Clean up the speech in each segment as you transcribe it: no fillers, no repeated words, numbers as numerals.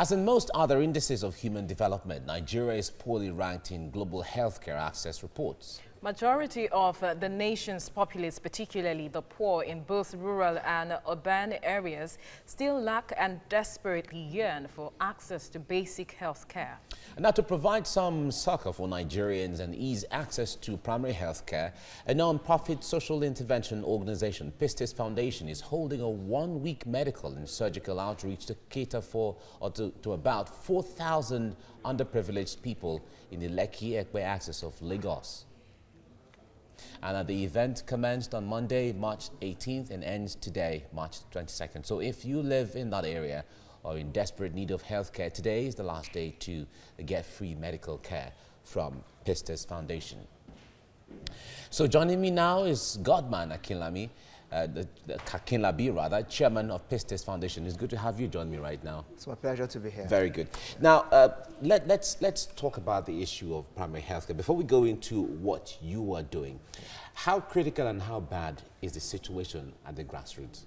As in most other indices of human development, Nigeria is poorly ranked in global healthcare access reports. Majority of the nation's populace, particularly the poor in both rural and urban areas, still lack and desperately yearn for access to basic health care. And now to provide some succor for Nigerians and ease access to primary health care, a non-profit social intervention organization, Pistis Foundation, is holding a one-week medical and surgical outreach to cater for to about 4,000 underprivileged people in the Lekki-Ekpe axis of Lagos. And the event commenced on Monday, March 18th and ends today, March 22nd. So if you live in that area or in desperate need of health care, today is the last day to get free medical care from Pistis Foundation. So joining me now is Godman Akinlabi, chairman of Pistis Foundation. It's good to have you join me right now. It's my pleasure to be here. Very good. Now, let's talk about the issue of primary health care. Before we go into what you are doing, how critical and how bad is the situation at the grassroots?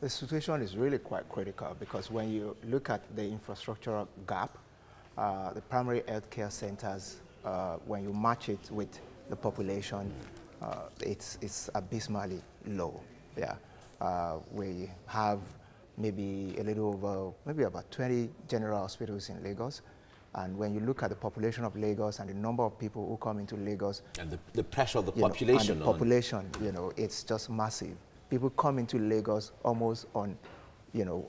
The situation is really quite critical because when you look at the infrastructural gap, the primary health care centers, when you match it with the population, it's abysmally low. Yeah, we have maybe a little over, maybe about 20 general hospitals in Lagos. And when you look at the population of Lagos and the number of people who come into Lagos, and the pressure of the population, it's just massive. People come into Lagos almost on,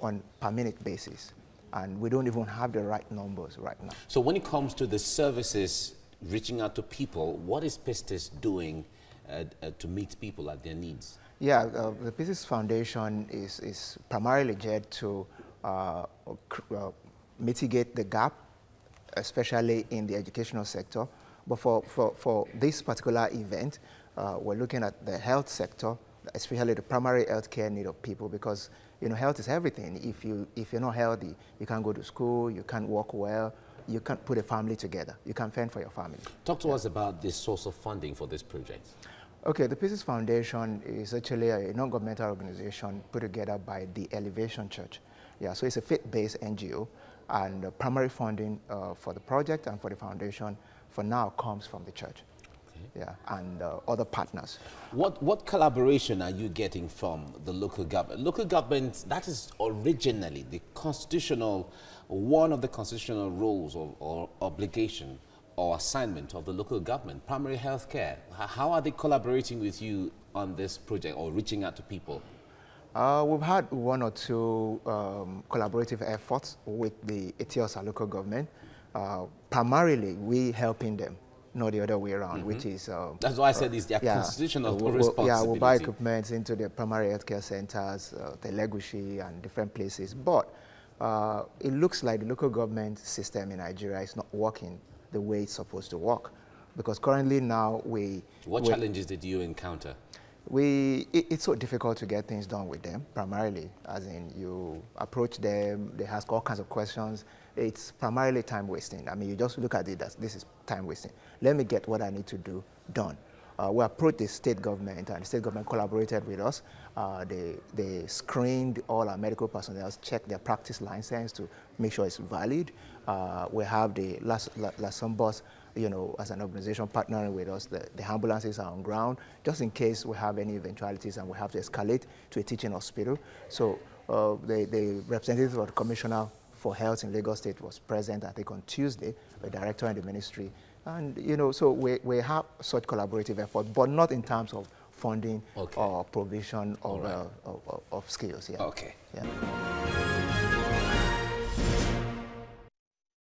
on per minute basis, and we don't even have the right numbers right now. So when it comes to the services reaching out to people, what is Pistis doing to meet people at their needs? Yeah, the Pistis Foundation is primarily geared to mitigate the gap, especially in the educational sector. But for this particular event, we're looking at the health sector, especially the primary health care need of people, because health is everything. If you're not healthy, you can't go to school, you can't walk well, you can't put a family together, you can't fend for your family. Talk to us about the source of funding for this project. Okay, the Pistis Foundation is actually a non-governmental organization put together by the Elevation Church. Yeah, so it's a faith-based NGO, and the primary funding for the project and for the foundation for now comes from the church. Okay. Yeah, and other partners. What collaboration are you getting from the local government? Local government, that is originally the constitutional, one of the constitutional roles or obligation or assignment of the local government, primary health care. How are they collaborating with you on this project or reaching out to people? We've had one or two collaborative efforts with the Etiosa local government. Primarily, we helping them, not the other way around, which is... That's why I said it's their constitutional responsibility. Yeah, we'll buy equipment into the primary healthcare centers, the Legushi and different places. But it looks like the local government system in Nigeria is not working the way it's supposed to work. Because currently now What challenges did you encounter? It's so difficult to get things done with them, primarily, as in you approach them, they ask all kinds of questions. It's primarily time wasting. I mean, you just look at it as this is time wasting. Let me get what I need to do done. We approached the state government, and the state government collaborated with us. They screened all our medical personnel, checked their practice license to make sure it's valid. We have the Lasambos, as an organization partnering with us. The ambulances are on ground, just in case we have any eventualities and we have to escalate to a teaching hospital. So the representative of the Commissioner for Health in Lagos State was present, I think, on Tuesday, the director in the ministry. And, so we have such collaborative effort, but not in terms of funding or provision of skills. Yeah. Okay. Yeah.